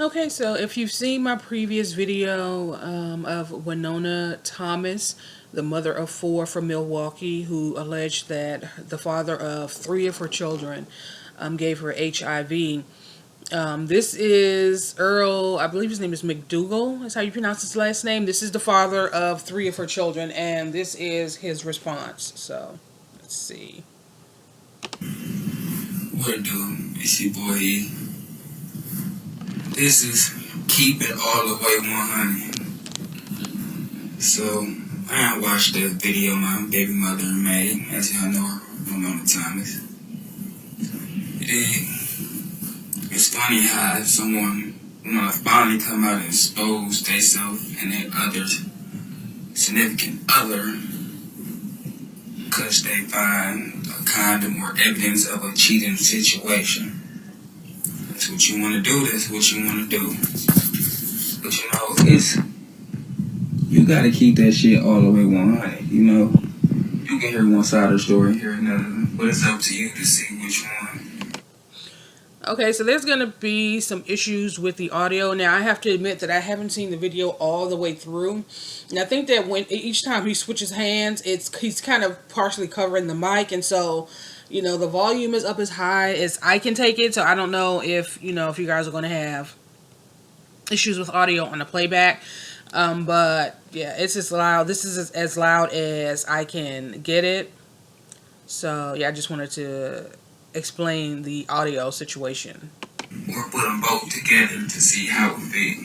Okay, so if you've seen my previous video of Winona Thomas, the mother of four from Milwaukee, who alleged that the father of three of her children gave her HIV. This is Earl, I believe his name is McDougle, that's how you pronounce his last name. This is the father of three of her children, and this is his response. So, let's see. What do? It's your boy E. This is Keep It All the Way 100. So, I watched the video my baby mother made, as y'all know her, Winona Thomas. It's funny how someone, finally come out and expose themselves and their other significant other because they find a condom or evidence of a cheating situation. That's what you want to do. That's what you want to do. But you gotta keep that shit all the way 100. You can hear one side of the story and hear another, but it's up to you to see which one. Okay, so there's going to be some issues with the audio. Now, I have to admit that I haven't seen the video all the way through. And I think that when each time he switches hands, he's kind of partially covering the mic. And so, the volume is up as high as I can take it. So I don't know if you guys are going to have issues with audio on the playback. But, yeah, it's as loud. This is as loud as I can get it. So, yeah, I just wanted to explain the audio situation. Or put them both together to see how it fit.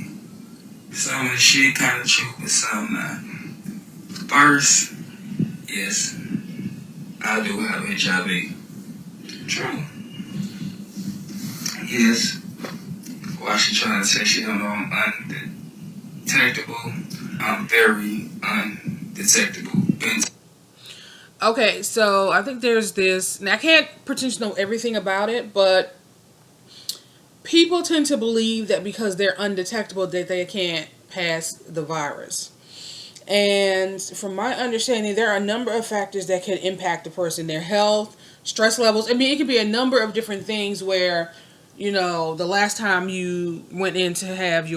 Some of the shit kind of true, but some not. First, yes, I do have HIV. True. Yes. Why she trying to say she don't know I'm undetectable? I'm very undetectable. Okay, so I think there's this. Now, I can't pretend to know everything about it, but people tend to believe that because they're undetectable that they can't pass the virus. And from my understanding, there are a number of factors that could impact the person, their health, stress levels. I mean, it could be a number of different things where, the last time you went in to have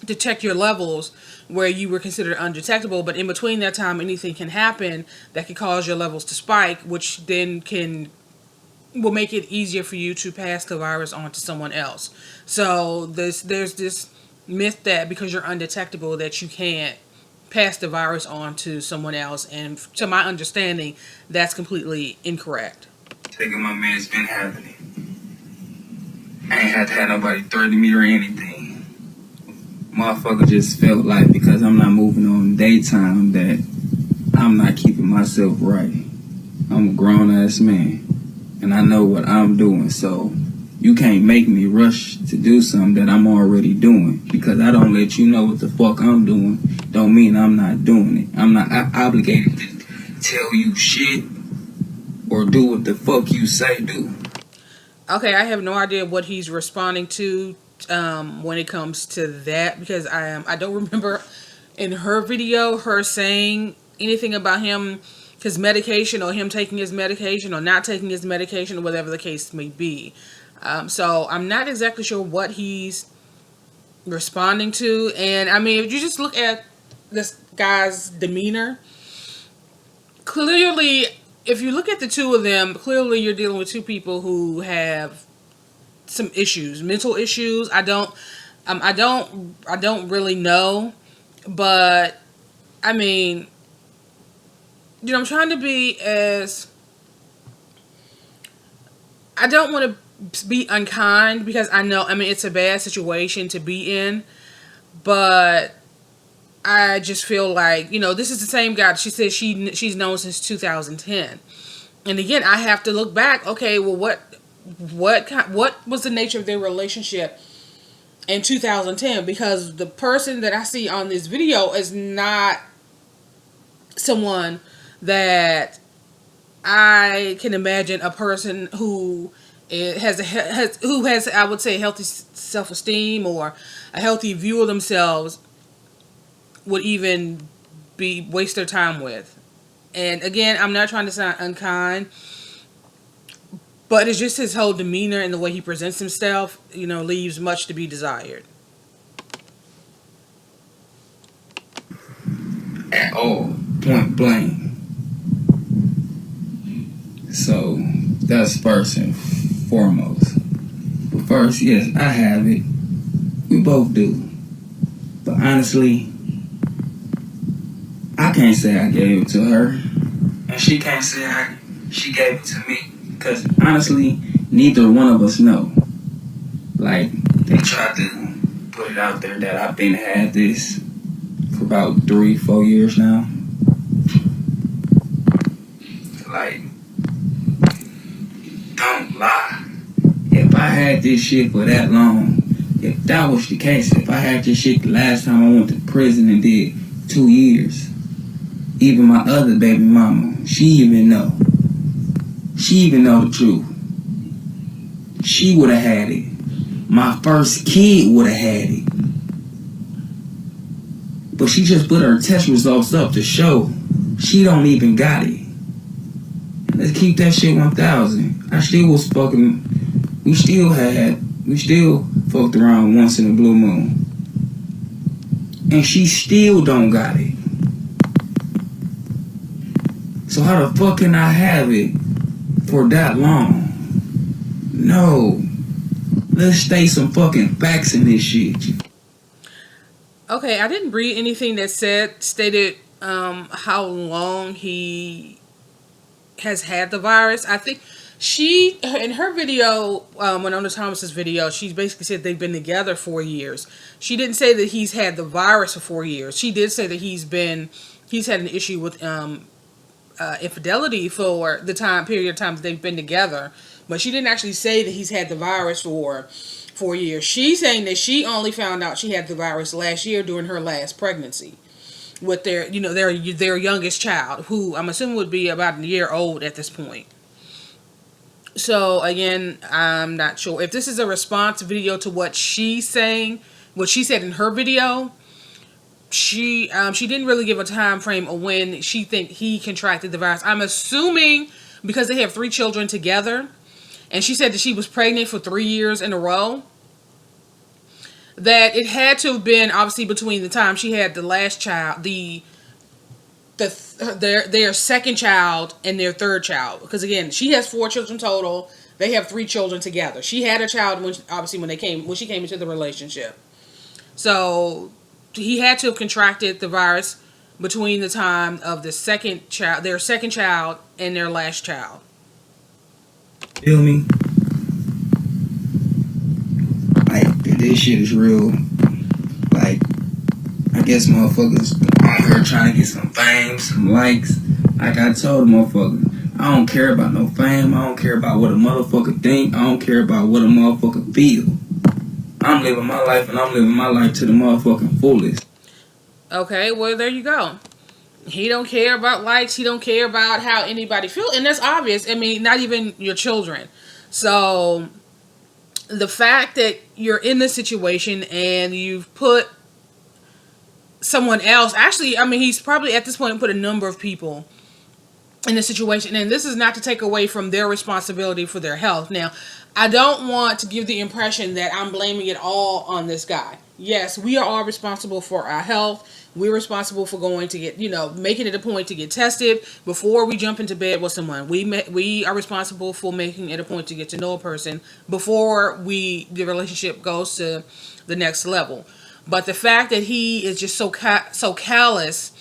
detect your levels where you were considered undetectable, but in between that time anything can happen that can cause your levels to spike, which then will make it easier for you to pass the virus on to someone else. So there's this myth that because you're undetectable that you can't pass the virus on to someone else, and to my understanding that's completely incorrect. Taking my man's been happening. I ain't had to have nobody threaten me or anything. Motherfucker just felt like because I'm not moving on daytime that I'm not keeping myself right. I'm a grown ass man and I know what I'm doing, so you can't make me rush to do something that I'm already doing. Because I don't let you know what the fuck I'm doing don't mean I'm not doing it. I'm not obligated to tell you shit or do what the fuck you say do. Okay, I have no idea what he's responding to when it comes to that, because I don't remember in her video her saying anything about his medication or him taking his medication or not taking his medication or whatever the case may be. So I'm not exactly sure what he's responding to. And I mean, if you just look at this guy's demeanor, clearly, if you look at the two of them, clearly you're dealing with two people who have some issues, mental issues. I don't really know, but I mean, I'm trying to be as, I don't want to be unkind because I know, I mean, it's a bad situation to be in, but I just feel like, this is the same guy. She says she's known since 2010. And again, I have to look back. Okay, well, what was the nature of their relationship in 2010? Because the person that I see on this video is not someone that I can imagine a person who has I would say healthy self-esteem or a healthy view of themselves would even waste their time with. And again, I'm not trying to sound unkind, But it's just his whole demeanor and the way he presents himself, leaves much to be desired. At all, point blank. So that's first and foremost. But first, yes, I have it. We both do. But honestly, I can't say I gave it to her, and she can't say she gave it to me. Because honestly, neither one of us know. Like, they tried to put it out there that I've been had this for about 3-4 years now. Like, don't lie. If I had this shit for that long, if that was the case, if I had this shit the last time I went to prison and did 2 years, even my other baby mama, she even know the truth. She would have had it. My first kid would have had it. But she just put her test results up to show she don't even got it. Let's keep that shit 1,000. I still was fucking. We still fucked around once in a blue moon. And she still don't got it. So how the fuck can I have it for that long? No. Let's state some fucking facts in this shit. Okay, I didn't read anything that stated how long he has had the virus. I think she, in her video, Winona Thomas's video, she basically said they've been together 4 years. She didn't say that he's had the virus for 4 years. She did say that he's had an issue with infidelity for the period of time that they've been together. But she didn't actually say that he's had the virus for 4 years. She's saying that she only found out she had the virus last year during her last pregnancy with their youngest child, who I'm assuming would be about a year old at this point. So again, I'm not sure if this is a response video to what she's saying, what she said in her video. She didn't really give a time frame of when she think he contracted the virus. I'm assuming because they have 3 children together, and she said that she was pregnant for 3 years in a row, that it had to have been obviously between the time she had the last child, their second child and their third child. Because again, she has 4 children total. They have 3 children together. She had a child when she came into the relationship. So he had to have contracted the virus between the time of their second child, and their last child. Feel me? Like, this shit is real. Like, I guess motherfuckers on here trying to get some fame, some likes. Like I told the motherfucker, I don't care about no fame. I don't care about what a motherfucker think. I don't care about what a motherfucker feel. I'm living my life, and I'm living my life to the motherfucking fullest. Okay, well, there you go. He don't care about likes. He don't care about how anybody feels. And that's obvious. I mean, not even your children. So the fact that you're in this situation and you've put someone else, actually, I mean, he's probably at this point put a number of people in this situation. And this is not to take away from their responsibility for their health. Now, I don't want to give the impression that I'm blaming it all on this guy. Yes, we are all responsible for our health. We're responsible for going to get, making it a point to get tested before we jump into bed with someone. We are responsible for making it a point to get to know a person before the relationship goes to the next level. But the fact that he is just so callous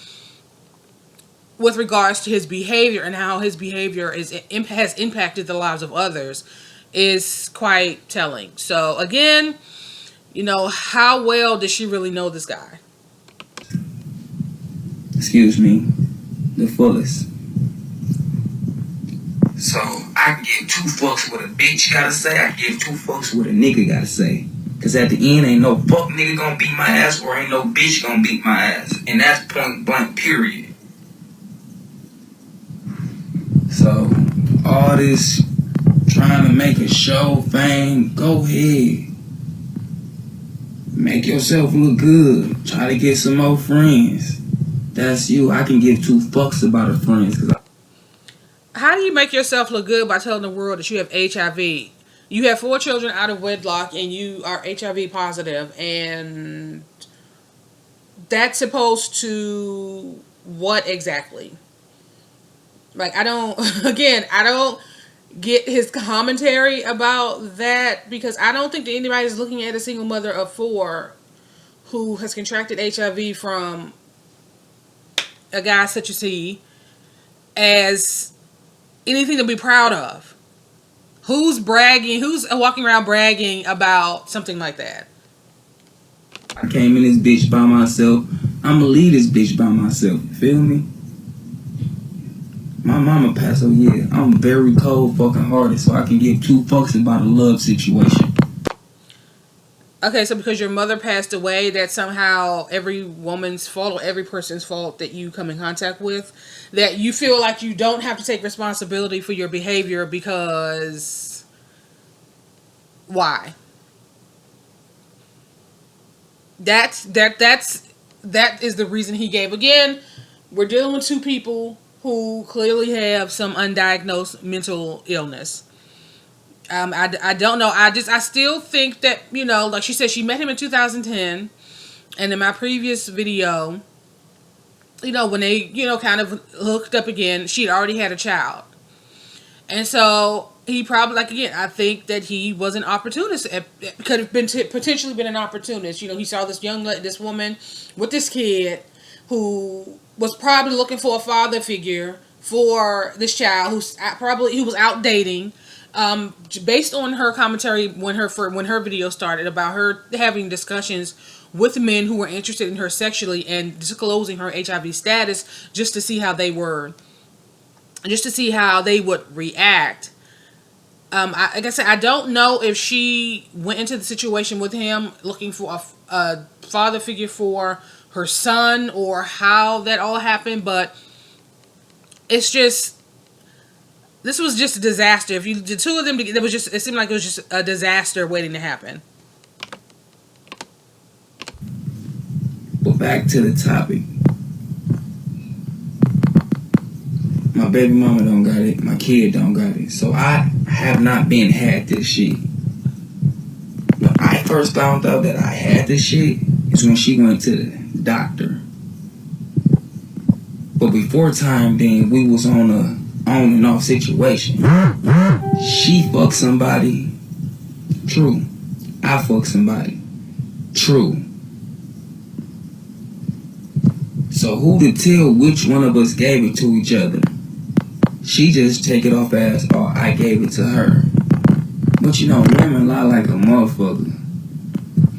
with regards to his behavior and how his behavior has impacted the lives of others is quite telling. So again, how well does she really know this guy? Excuse me, the fullest. So I can give 2 fucks what a bitch gotta say. I can give 2 fucks what a nigga gotta say. Cause at the end, ain't no fuck nigga gonna beat my ass, or ain't no bitch gonna beat my ass. And that's point blank, period. So all this trying to make a show, fame, go ahead. Make yourself look good. Try to get some more friends. That's you. I can give 2 fucks about her friends. How do do you make yourself look good by telling the world that you have HIV? You have 4 children out of wedlock and you are HIV positive, and that's supposed to what exactly? Like, I don't, again, I don't get his commentary about that, because I don't think that anybody is looking at a single mother of 4 who has contracted HIV from a guy such as he as anything to be proud of. Who's bragging? Who's walking around bragging about something like that? I came in this bitch by myself. I'ma leave this bitch by myself. You feel me? My mama passed away. Yeah, I'm very cold fucking hearted, so I can give 2 fucks about a love situation. Okay, so because your mother passed away, that's somehow every woman's fault or every person's fault that you come in contact with, that you feel like you don't have to take responsibility for your behavior because why? That is the reason he gave. Again, we're dealing with 2 people who clearly have some undiagnosed mental illness. I don't know. I still think that, you know, like she said, she met him in 2010. And in my previous video, you know, when they, you know, kind of hooked up again, she'd already had a child. And so he probably, like, again, I think that he was an opportunist. It could have been potentially been an opportunist. You know, he saw this woman with this kid who was probably looking for a father figure for this child who was out dating. Based on her commentary when her video started about her having discussions with men who were interested in her sexually and disclosing her HIV status just to see how they would react. Like I said, I don't know if she went into the situation with him looking for a father figure for her son or how that all happened, but it's just, this was just a disaster. If the 2 of them, it seemed like it was just a disaster waiting to happen. But back to the topic. My baby mama don't got it. My kid don't got it. So I have not had this shit. When I first found out that I had this shit is when she went to the doctor. But before time then, we was on a on and off situation. She fucked somebody. True. I fucked somebody. True. So who to tell which one of us gave it to each other? She just take it off as, oh, I gave it to her. But you know, women lie like a motherfucker.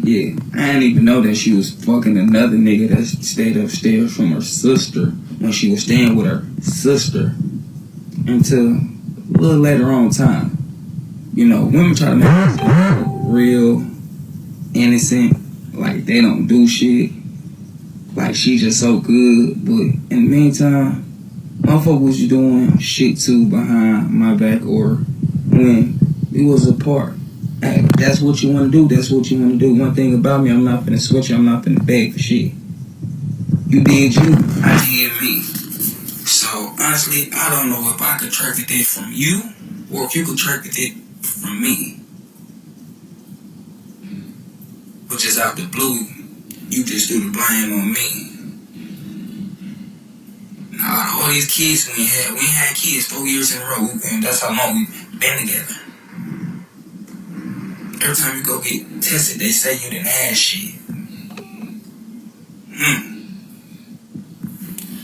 Yeah, I didn't even know that she was fucking another nigga that stayed upstairs from her sister when she was staying with her sister until a little later on time. You know, women try to make it real innocent, like they don't do shit, like she just so good. But in the meantime, motherfucker was doing shit too behind my back or when we was apart. Hey, that's what you want to do. That's what you want to do. One thing about me, I'm not finna switch you. I'm not finna beg for shit. You did you, I did me. So honestly, I don't know if I contracted it from you or if you contracted it from me. But just out the blue, you just threw the blame on me. Now all these kids we ain't had kids 4 years in a row, and that's how long we've been together. Every time you go get tested, they say you didn't have shit.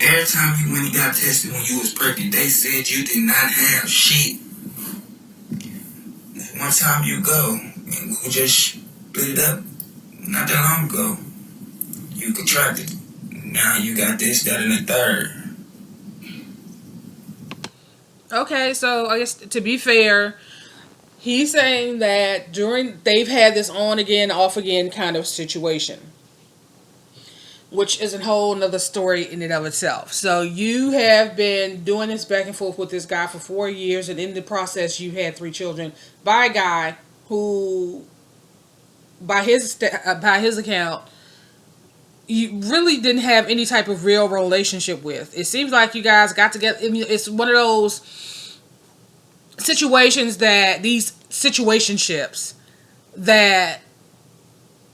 Every time you went and got tested when you was pregnant, they said you did not have shit. One time you go, and we just split it up not that long ago. You contracted. Now you got this, that, and the third. Okay, so I guess to be fair, he's saying that they've had this on again, off again kind of situation, which is a whole nother story in and of itself. So you have been doing this back and forth with this guy for 4 years, and in the process you had 3 children by a guy who, by his account, you really didn't have any type of real relationship with. It seems like you guys got together. I mean, it's one of those these situationships that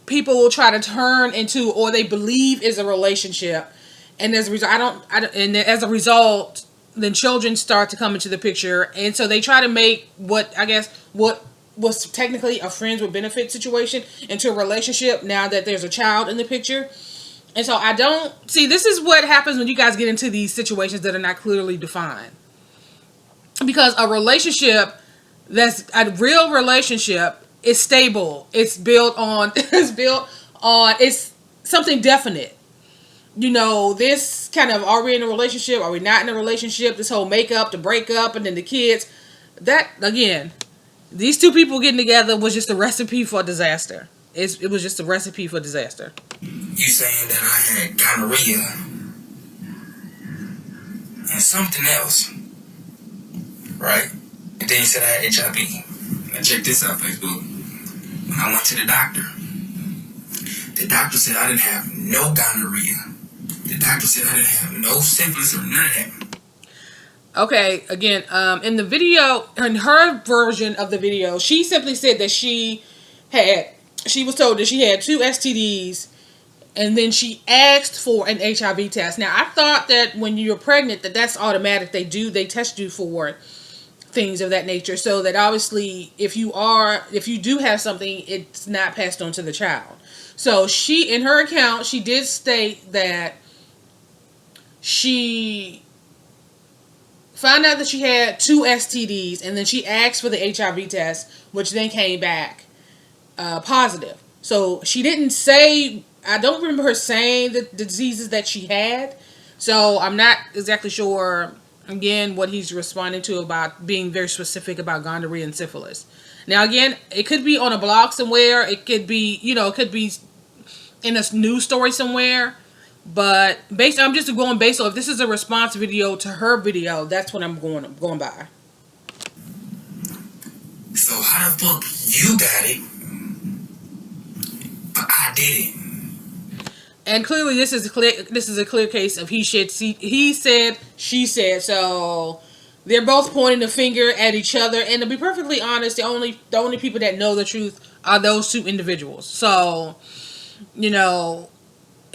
people will try to turn into, or they believe is a relationship, and as a result, and as a result, then children start to come into the picture, and so they try to make what was technically a friends with benefit situation into a relationship now that there's a child in the picture. And so I don't see, this is what happens when you guys get into these situations that are not clearly defined. Because a relationship that's a real relationship is stable. It's built on it's something definite. This kind of, are we in a relationship? Are we not in a relationship? This whole makeup, the breakup, and then the kids. That, again, these two people getting together was just a recipe for disaster. It was just a recipe for disaster. You saying that I had gonorrhea and something else, right? And then you said I had HIV. Now check this out, Facebook. When I went to the doctor said I didn't have no gonorrhea. The doctor said I didn't have no syphilis or none of that. Okay, again, in the video, in her version of the video, she simply said that she was told that she had 2 STDs, and then she asked for an HIV test. Now, I thought that when you're pregnant, that's automatic. They test you for things of that nature, so that obviously if you do have something, it's not passed on to the child. So she, in her account, she did state that she found out that she had 2 STDs, and then she asked for the HIV test, which then came back positive. So she didn't say, I don't remember her saying the diseases that she had. So I'm not exactly sure, again, what he's responding to about being very specific about gonorrhea and syphilis. Now, again, it could be on a blog somewhere. It could be, it could be in a news story somewhere. But I'm just going based on, if this is a response video to her video, that's what I'm going by. So how the fuck you got it, but I didn't? And clearly, this is a clear case of he said, she said. So they're both pointing the finger at each other. And to be perfectly honest, the only people that know the truth are those 2 individuals. So,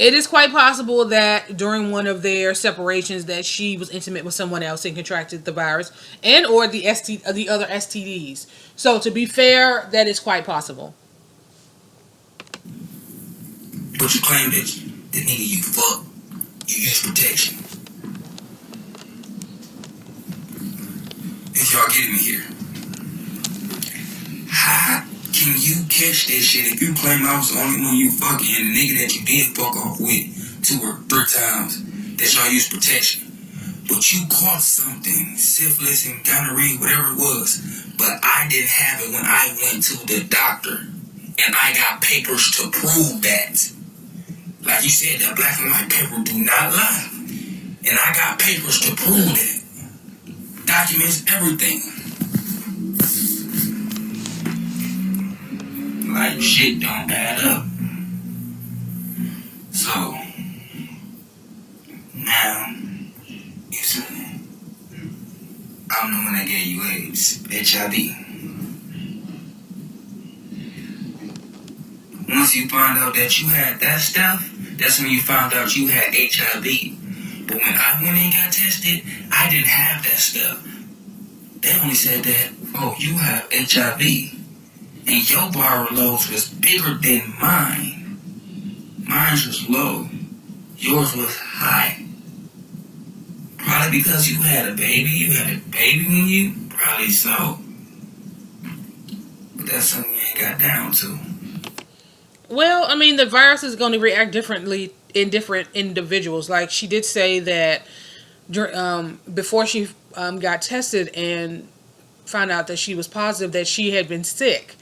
it is quite possible that during one of their separations that she was intimate with someone else and contracted the virus and or the other STDs. So to be fair, that is quite possible. But you claim that the nigga you fuck, you use protection. If y'all getting me here, how can you catch that shit if you claim I was the only one you fucking and the nigga that you did fuck off with 2 or 3 times that y'all use protection? But you caught something, syphilis and gonorrhea, whatever it was, but I didn't have it when I went to the doctor, and I got papers to prove that. Like you said, that black and white paper do not lie, and I got papers to prove that. Documents, everything. Like, shit don't add up. So, now, you see, I'm the one that gave you AIDS, HIV. Once you find out that you had that stuff, that's when you found out you had HIV. But when I went and got tested, I didn't have that stuff. They only said that, oh, you have HIV. And your viral loads was bigger than mine. Mine was low. Yours was high. Probably because you had a baby. You had a baby in you. Probably so. But that's something you ain't got down to. Well, I mean, the virus is going to react differently in different individuals. Like, she did say that before she got tested and found out that she was positive, that she had been sick.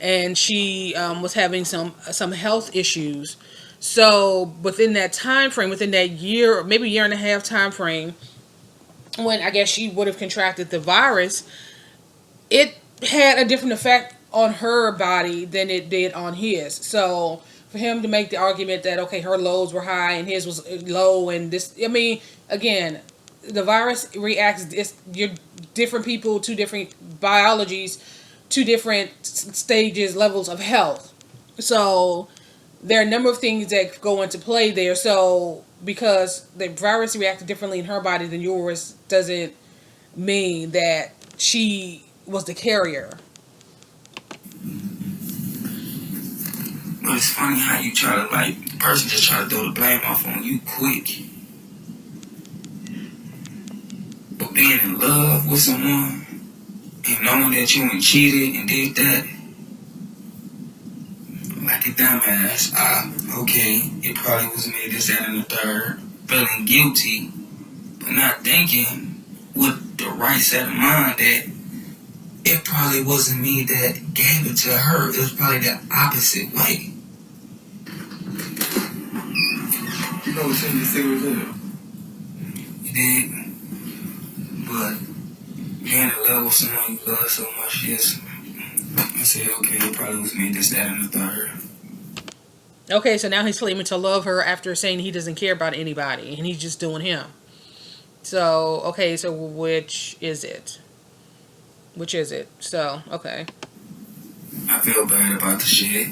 And she was having some health issues. So within that time frame, within that year, or maybe year and a half time frame, when I guess she would have contracted the virus, it had a different effect on her body than it did on his. So for him to make the argument that, okay, her lows were high and his was low, and this, I mean, again, the virus reacts. You're different people, two different biologies, two different stages, levels of health. So there are a number of things that go into play there. So because the virus reacted differently in her body than yours doesn't mean that she was the carrier. But it's funny how you try to, like, the person just try to throw the blame off on you quick. But being in love with someone and knowing that you ain't cheated and did that, like a dumbass, okay, it probably was me, this, that, and the third, feeling guilty, but not thinking with the right set of mind that it probably wasn't me that gave it to her. It was probably the opposite way. You know what's in the cigarette in it? You did. But being in love with someone you love so much, yes. I said, okay, it probably was me, this, that, and the third. Okay, so now he's claiming to love her after saying he doesn't care about anybody and he's just doing him. So, okay, so which is it? Which is it? So, okay. I feel bad about the shit.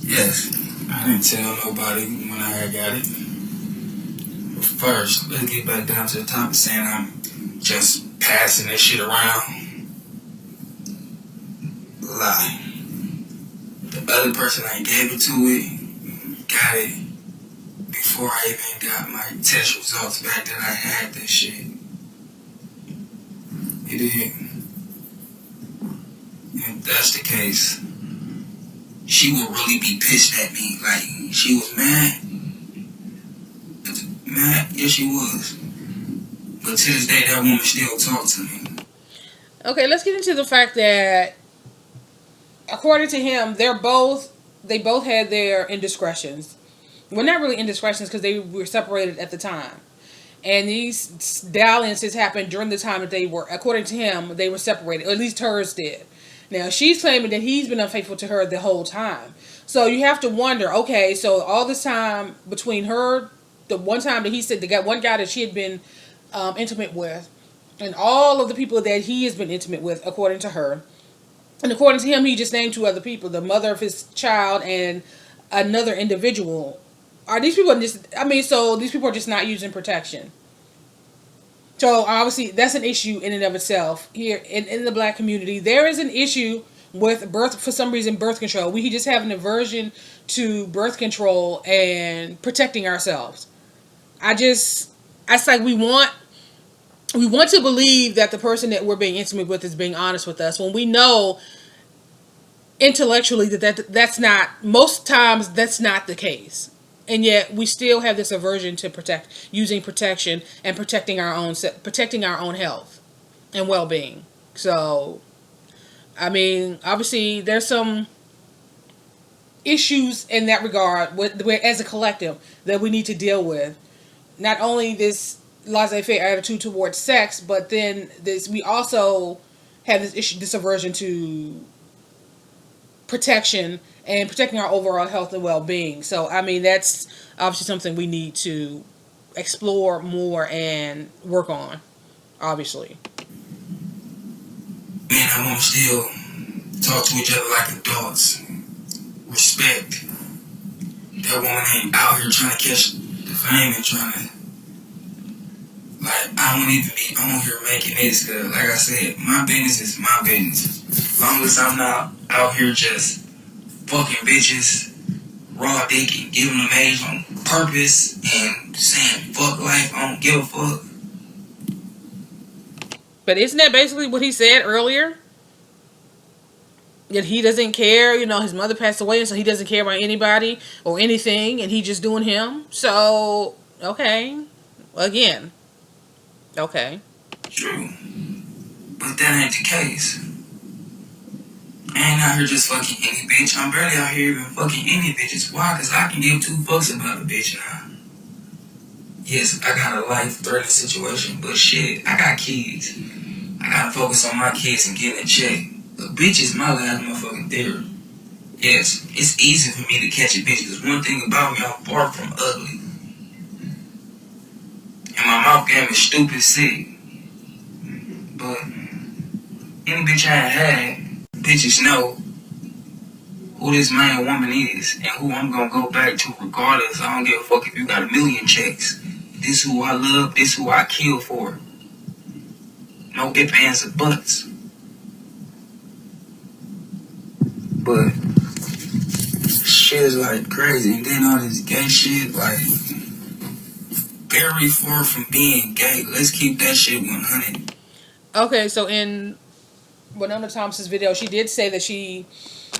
Yes, I didn't tell nobody when I got it. But first, let's get back down to the topic saying I'm just passing this shit around. Lie. The other person I gave it to got it before I even got my test results back that I had this shit. It did. If that's the case, she would really be pissed at me. Like, she was mad. Mad? Yes, she was. But to this day, that woman still talks to me. Okay, let's get into the fact that, according to him, they both had their indiscretions. Well, not really indiscretions because they were separated at the time. And these dalliances happened during the time that they were, according to him, they were separated. Or at least hers did. Now, she's claiming that he's been unfaithful to her the whole time. So you have to wonder, okay, so all this time between her, the one time that he said, the one guy that she had been intimate with, and all of the people that he has been intimate with, according to her, and according to him, he just named two other people, the mother of his child and another individual. Are these people just, so these people are just not using protection. So obviously that's an issue in and of itself. Here in the black community, there is an issue with for some reason, birth control. We just have an aversion to birth control and protecting ourselves. It's like we want to believe that the person that we're being intimate with is being honest with us when we know intellectually that's not, most times that's not the case. And yet we still have this aversion to using protection and protecting our own health and well-being. So, obviously there's some issues in that regard as a collective that we need to deal with. Not only this laissez-faire attitude towards sex, but then we also have this issue, this aversion to protection and protecting our overall health and well-being. So, that's obviously something we need to explore more and work on, obviously. Me and my mom still talk to each other like adults. Respect. That woman ain't out here trying to catch the fame and trying to, like, I won't even be on here making this, because, like I said, my business is my business. As long as I'm not out here just fucking bitches, raw dick, and giving them age on purpose and saying fuck life, I don't give a fuck. But isn't that basically what he said earlier? That he doesn't care, his mother passed away, and so he doesn't care about anybody or anything, and he's just doing him. So, okay. Again. Okay. True. But that ain't the case. I ain't out here just fucking any bitch. I'm barely out here even fucking any bitches. Why? Because I can give two fucks about a bitch now. Yes, I got a life-threatening situation, but shit, I got kids. I gotta focus on my kids and getting a check. A bitch is my last motherfucking theory. Yes, it's easy for me to catch a bitch, because one thing about me, I'm far from ugly. And my mouth game is stupid sick. But any bitch I had, bitches know who this man woman is and who I'm gonna go back to regardless. I don't give a fuck if you got 1,000,000 checks. This who I love, this who I kill for. No ifs, ands, or buts. But shit is like crazy, and then all this gay shit, like very far from being gay. Let's keep that shit 100. Okay, so in Winona Thomas's video, she did say that she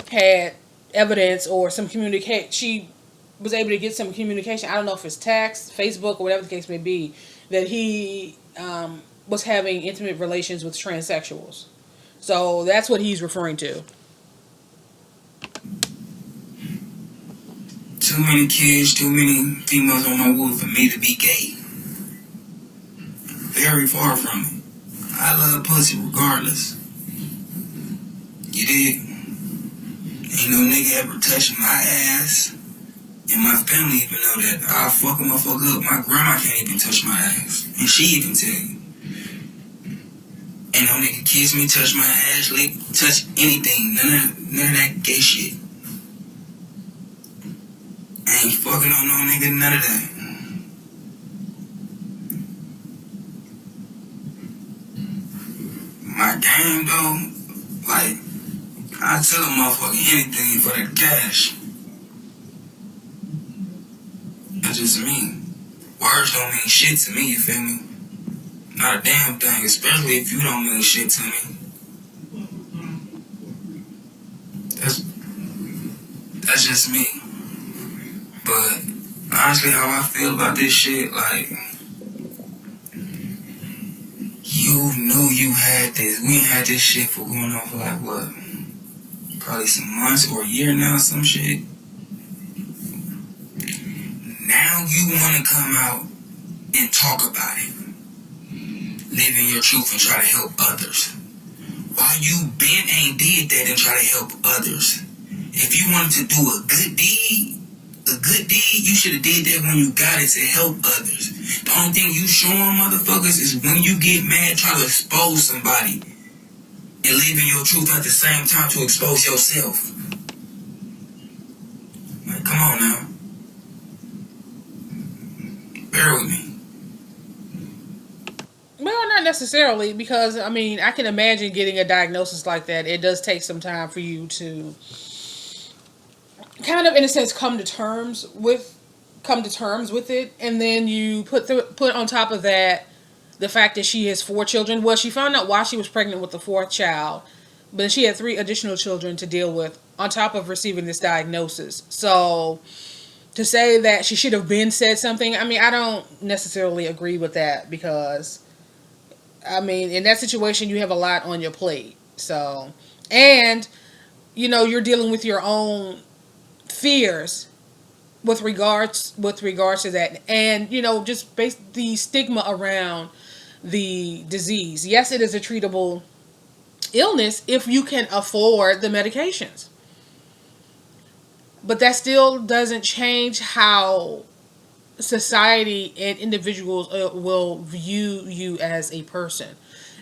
had evidence or some communicate. She was able to get some communication. I don't know if it's text, Facebook, or whatever the case may be, that he was having intimate relations with transsexuals. So that's what he's referring to. Too many kids, too many females on my wood for me to be gay. Very far from it. I love pussy regardless. You dig? Ain't no nigga ever touching my ass. And my family even know that. I'll fuck a motherfucker up. My grandma can't even touch my ass. And she even tell you. Ain't no nigga kiss me, touch my ass, lick, touch anything. None of that gay shit. I ain't fucking on no nigga, none of that. My game though, like, I tell a motherfucker anything for that cash. That's just me. Words don't mean shit to me, you feel me? Not a damn thing, especially if you don't mean shit to me. That's just me. But honestly, how I feel about this shit, like, you knew you had this. We ain't had this shit for going on for like what? Probably some months or a year now, some shit. Now you want to come out and talk about it. Live in your truth and try to help others. Why you been ain't did that and try to help others? If you wanted to do a good deed, you should have did that when you got it to help others. The only thing you showing motherfuckers is when you get mad, try to expose somebody and live in your truth at the same time to expose yourself. Like, come on now. Bear with me. Well, not necessarily, because I mean, I can imagine getting a diagnosis like that. It does take some time for you to kind of, in a sense, come to terms with it, and then you put on top of that the fact that she has 4 children. Well, she found out why she was pregnant with the 4th child, but she had 3 additional children to deal with on top of receiving this diagnosis. So to say that she should have been said something, I mean, I don't necessarily agree with that, because I mean, in that situation, you have a lot on your plate. So, and you know, you're dealing with your own fears with regards to that, and you know, just the stigma around the disease. Yes, it is a treatable illness if you can afford the medications, but that still doesn't change how society and individuals will view you as a person.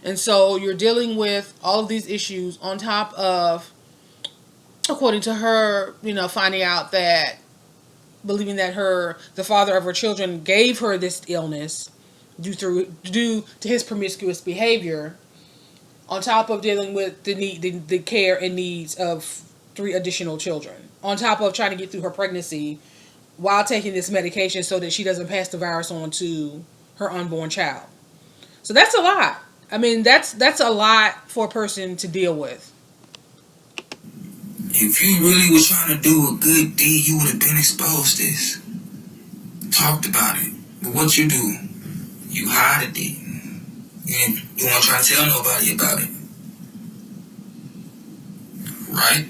And so you're dealing with all of these issues on top of, according to her, you know, finding out that, believing that the father of her children gave her this illness due to his promiscuous behavior, on top of dealing with the care and needs of 3 additional children, on top of trying to get through her pregnancy while taking this medication so that she doesn't pass the virus on to her unborn child. So that's a lot. I mean, that's a lot for a person to deal with. If you really was trying to do a good deed, you would have been exposed to this. Talked about it. But what you do? You hide it. You don't want to try to tell nobody about it. Right?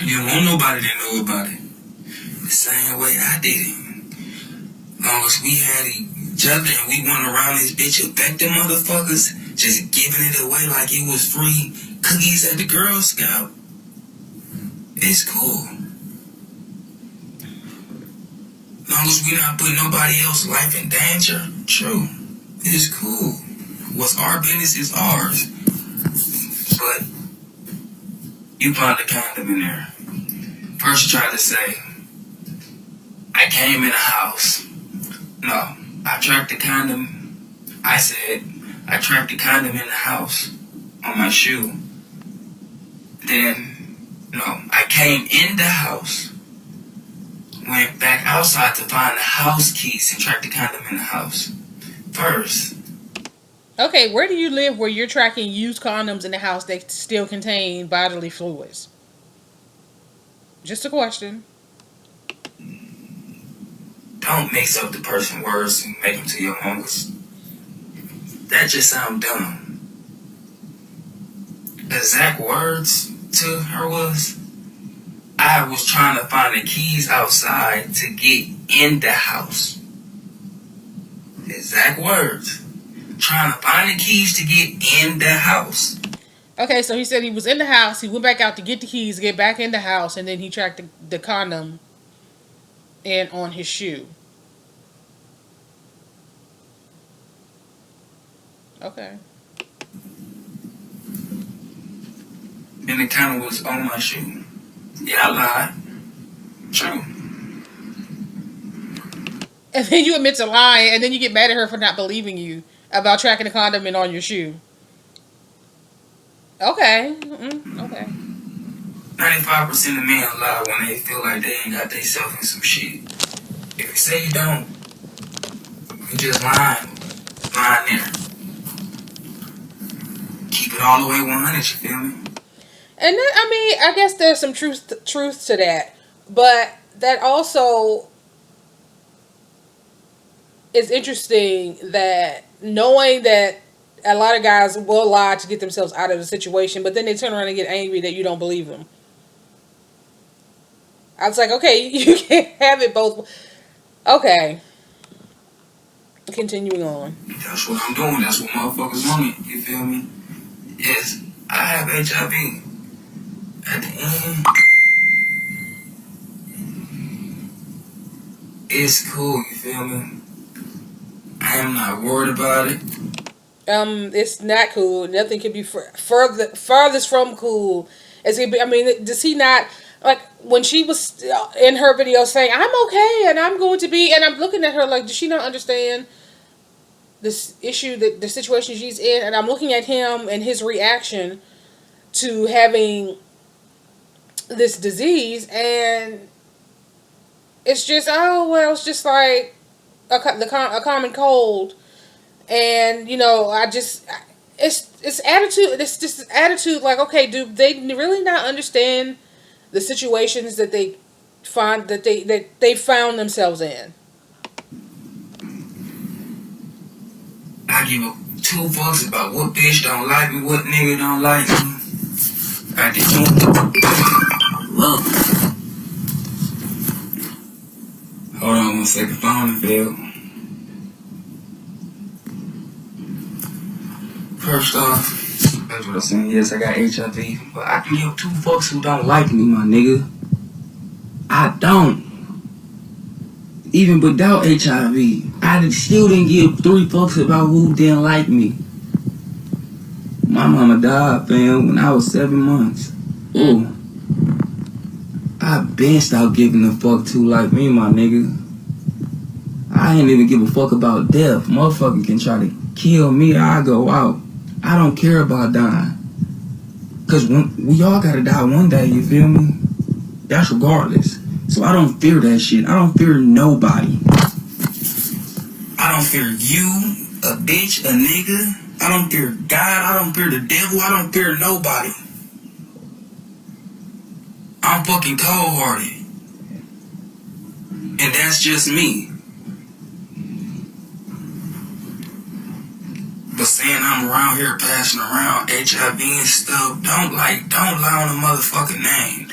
You don't want nobody to know about it. The same way I did it. As long as we had each other and we went around this bitch affecting motherfuckers, just giving it away like it was free cookies at the Girl Scout, it's cool. As long as we not putting nobody else's life in danger, true, it's cool. What's our business is ours. But you found the condom in there. First you tried to say, I came in a house. No, I tracked the condom. I said, I tracked the condom in the house on my shoe. Then, no, I came in the house. Went back outside to find the house keys and tracked the condom in the house. First. Okay, where do you live where you're tracking used condoms in the house that still contain bodily fluids? Just a question. Don't mix up the person's words and make them to your homies. That just sounds dumb. The exact words to her was, I was trying to find the keys outside to get in the house. The exact words. Trying to find the keys to get in the house. Okay, so he said he was in the house, he went back out to get the keys, get back in the house, and then he tracked the condom in on his shoe. Okay. And the condom was on my shoe. Yeah, I lied. True. And then you admit to lying, and then you get mad at her for not believing you about tracking the condom in on your shoe. Okay. Okay. 95% of men lie when they feel like they ain't got themselves in some shit. If you say you don't, you just lying. Lying there. Keep it all the way 100, you feel me? And then, I mean, I guess there's some truth to that. But that also is interesting, that knowing that a lot of guys will lie to get themselves out of the situation, but then they turn around and get angry that you don't believe them. I was like, okay, you can't have it both. Okay. Continuing on. That's what I'm doing. That's what motherfuckers want. You feel me? Yes, I have HIV. At the end, it's cool. You feel me? I am not worried about it. It's not cool. Nothing can be farthest from cool. I mean, does he not, like, when she was in her video saying, I'm okay and I'm going to be, and I'm looking at her like, does she not understand this issue, the situation she's in? And I'm looking at him and his reaction to having this disease, and it's just, oh, well, it's just like a common cold. And, you know, it's attitude. It's just attitude. Like, okay, do they really not understand the situations that they find that they found themselves in? I give a two fucks about what bitch don't like me, what nigga don't like me. I just look. Hold on 1 second, phone failed. First off, that's what I'm saying. Yes, I got HIV, but I can give two fucks who don't like me, my nigga. I don't. Even without HIV, I still didn't give 3 fucks about who didn't like me. My mama died, fam, when I was 7 months. Ooh. I been stopped giving a fuck to like me, my nigga. I ain't even give a fuck about death. Motherfucker can try to kill me, I go out. I don't care about dying. Cause we all gotta die one day, you feel me? That's regardless. So I don't fear that shit. I don't fear nobody. I don't fear you, a bitch, a nigga. I don't fear God. I don't fear the devil. I don't fear nobody. I'm fucking cold-hearted. And that's just me. But saying I'm around here passing around HIV and stuff, don't lie on the motherfucking name.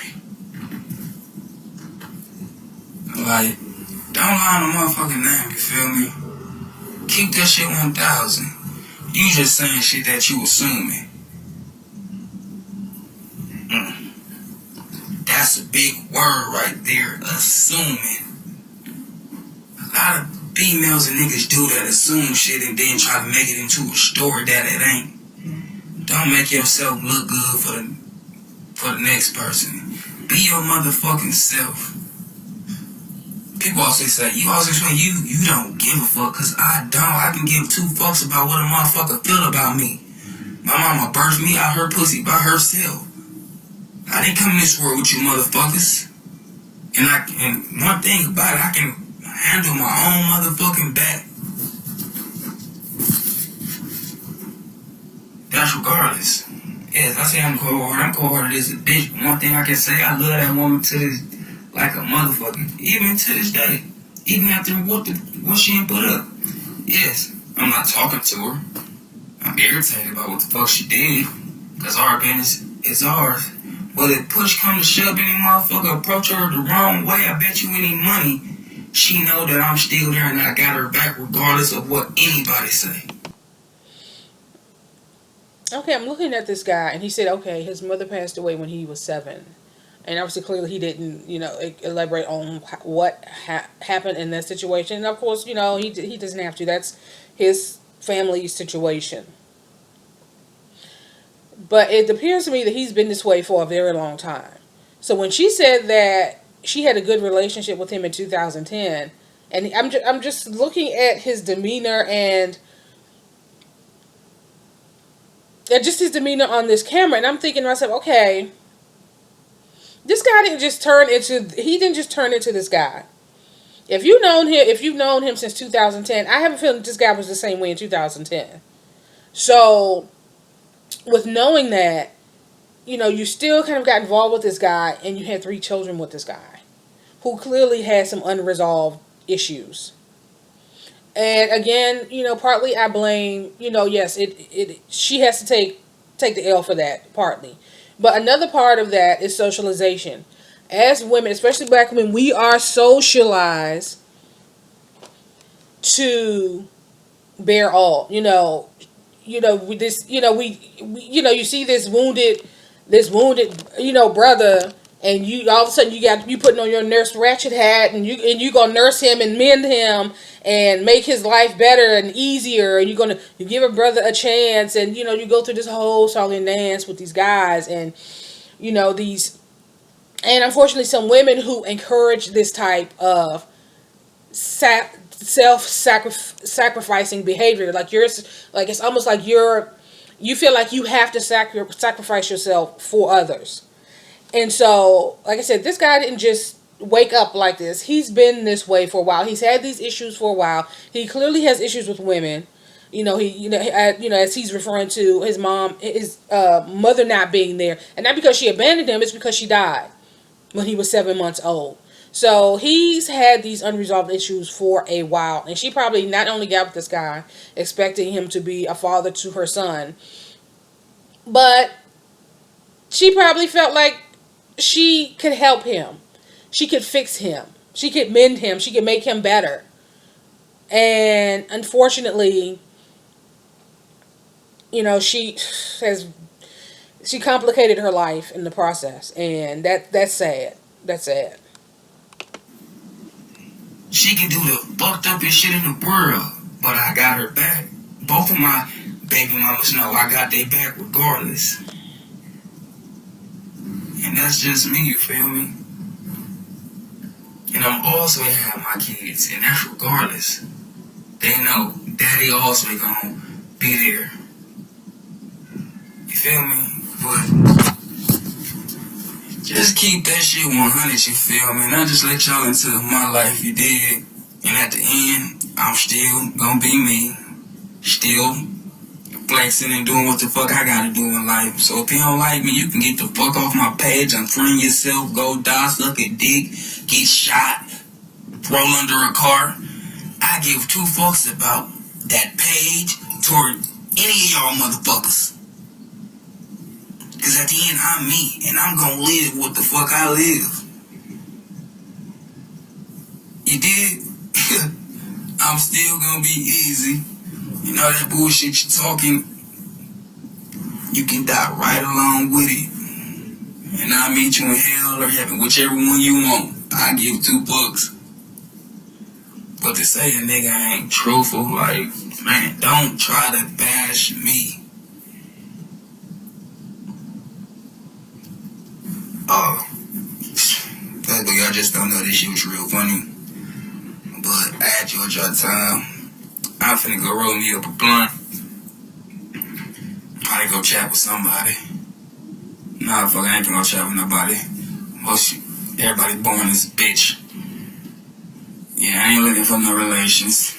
Like, don't lie on the motherfucking name, you feel me? Keep that shit 1,000. You just saying shit that you assuming. That's a big word right there, assuming. A lot of females and niggas do that, assume shit and then try to make it into a story that it ain't. Don't make yourself look good for the next person. Be your motherfucking self. People always say, you don't give a fuck, cause I don't. I can give two fucks about what a motherfucker feel about me. My mama birthed me out her pussy by herself. I didn't come in this world with you motherfuckers. And one thing about it, I can handle my own motherfucking back. That's regardless. Yes, I say I'm cold-hearted. I'm cold-hearted as a bitch. One thing I can say, I love that woman to this, like a motherfucker. Even to this day. Even after what she ain't put up. Yes, I'm not talking to her. I'm irritated about what the fuck she did. Cause our business is ours. But if push come to shove, any motherfucker approach her the wrong way, I bet you any money, she know that I'm still there and I got her back regardless of what anybody say. Okay, I'm looking at this guy, and he said, okay, his mother passed away when he was 7. And obviously, clearly, he didn't, elaborate on what happened in that situation. And, of course, he doesn't have to. That's his family situation. But it appears to me that he's been this way for a very long time. So when she said that she had a good relationship with him in 2010, and I'm just looking at his demeanor and just his demeanor on this camera, and I'm thinking to myself, okay, this guy didn't just turn into this guy. If you've known him since 2010, I have a feeling that this guy was the same way in 2010. So, with knowing that, you still kind of got involved with this guy, and you had 3 children with this guy, who clearly had some unresolved issues. And again, partly I blame, yes, she has to take the L for that, partly. But another part of that is socialization. As women, especially black women, we are socialized to bear all. You see this wounded, brother, and you all of a sudden you putting on your nurse ratchet hat, and you gonna nurse him and mend him and make his life better and easier, and you give a brother a chance, and you go through this whole song and dance with these guys, and and unfortunately some women who encourage this type of self-sacrificing behavior, it's almost like you feel like you have to sacrifice yourself for others. And so, like I said, this guy didn't just wake up like this. He's been this way for a while. He's had these issues for a while. He clearly has issues with women. As he's referring to his mother not being there, and not because she abandoned him, it's because she died when he was 7 months old. So he's had these unresolved issues for a while, and she probably not only got with this guy expecting him to be a father to her son, but she probably felt like she could help him. She could fix him. She could mend him. She could make him better. And unfortunately, she complicated her life in the process, and that's sad. That's sad. She can do the fucked up shit in the world, but I got her back. Both of my baby mamas know I got their back regardless. And that's just me, you feel me? And I'm also gonna have my kids, and that's regardless. They know daddy also gonna be there. You feel me? But just keep that shit 100, you feel me? And I just let y'all into my life, you dig? And at the end, I'm still gonna be me. Still flexing and doing what the fuck I gotta do in life. So if you don't like me, you can get the fuck off my page, unfriend yourself, go die, suck a dick, get shot, roll under a car. I give 2 fucks about that page toward any of y'all motherfuckers. Cause at the end, I'm me, and I'm gonna live what the fuck I live. You dig? I'm still gonna be easy. That bullshit you talking, you can die right along with it. And I'll meet you in hell or heaven, whichever one you want. I give 2 bucks. But to say a nigga ain't truthful, like, man, don't try to bash me. Oh, but y'all just don't know this shit was real funny. But I had you enjoy the time. I'm finna go roll me up a blunt. Probably go chat with somebody. Nah, fuck, I ain't finna go chat with nobody. Everybody born is a bitch. Yeah, I ain't looking for no relations.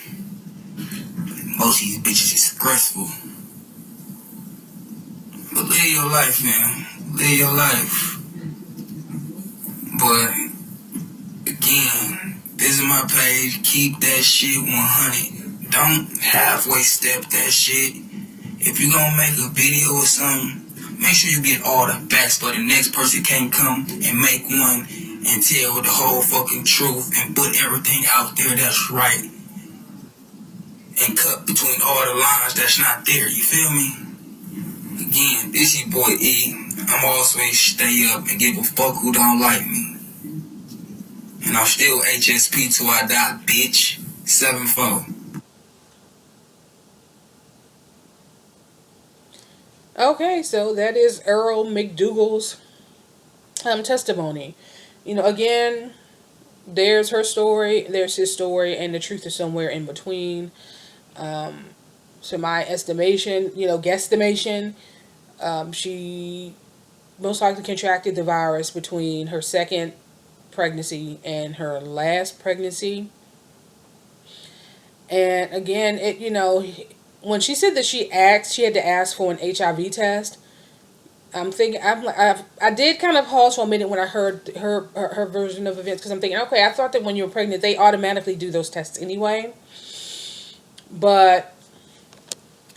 Most of these bitches is stressful. But live your life, man. Live your life. But, again, this is my page. Keep that shit 100. Don't halfway step that shit. If you gonna make a video or something, make sure you get all the facts, but the next person can't come and make one and tell the whole fucking truth and put everything out there that's right and cut between all the lines that's not there. You feel me? Again, this your boy E. I'm always stay up and give a fuck who don't like me. And I'm still HSP till I die, bitch. 7-4. Okay, so that is Earl McDougle's testimony. You know, again, there's her story, there's his story, and the truth is somewhere in between. So my estimation, guesstimation, she most likely contracted the virus between her second pregnancy and her last pregnancy. And again, when she said that she had to ask for an HIV test, I did kind of pause for a minute when I heard her version of events, because I'm thinking, okay, I thought that when you were pregnant, they automatically do those tests anyway. But,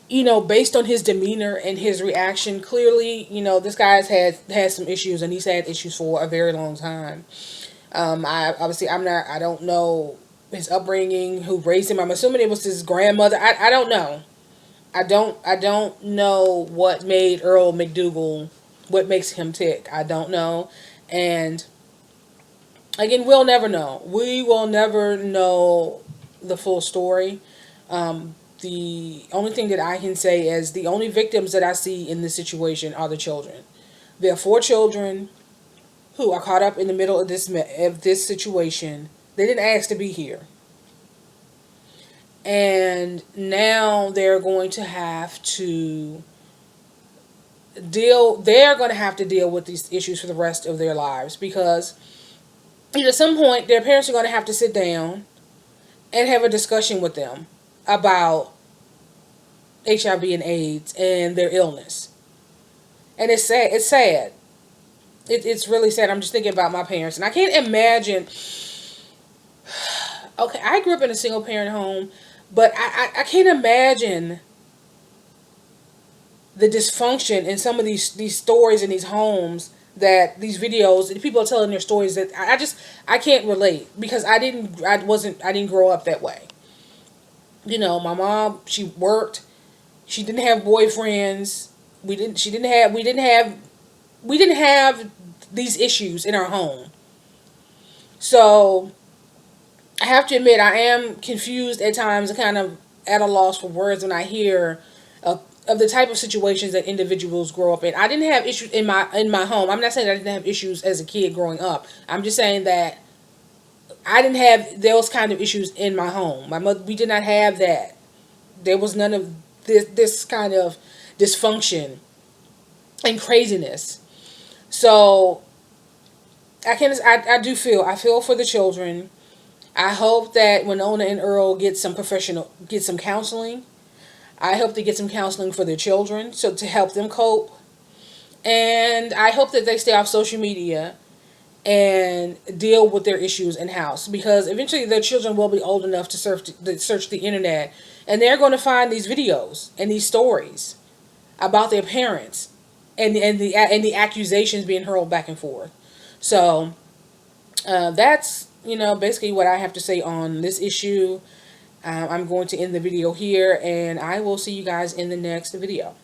based on his demeanor and his reaction, clearly, this guy's had some issues, and he's had issues for a very long time. I don't know his upbringing, who raised him. I'm assuming it was his grandmother. I don't know. I don't know what made Earl McDougle, what makes him tick. I don't know. And again, we'll never know. We will never know the full story. The only thing that I can say is the only victims that I see in this situation are the children. There are 4 children who are caught up in the middle of this situation. They didn't ask to be here. And now they're going to have to deal with these issues for the rest of their lives, because at some point their parents are going to have to sit down and have a discussion with them about HIV and AIDS and their illness. And it's sad. It's sad. It's really sad. I'm just thinking about my parents, and I can't imagine. Okay, I grew up in a single parent home, but I can't imagine the dysfunction in some of these stories in these homes, that these videos, and people are telling their stories, that I can't relate, because I didn't grow up that way. My mom, she worked. She didn't have boyfriends. We didn't have these issues in our home. So I have to admit, I am confused at times and kind of at a loss for words when I hear of the type of situations that individuals grow up in. I didn't have issues in my home. I'm not saying I didn't have issues as a kid growing up. I'm just saying that I didn't have those kind of issues in my home. My mother, we did not have that. There was none of this kind of dysfunction and craziness. So I feel for the children. I hope that Winona and Earl get some counseling. I hope they get some counseling for their children, so to help them cope. And I hope that they stay off social media and deal with their issues in house, because eventually their children will be old enough to search the internet, and they're going to find these videos and these stories about their parents and the accusations being hurled back and forth. So that's basically what I have to say on this issue. I'm going to end the video here, and I will see you guys in the next video.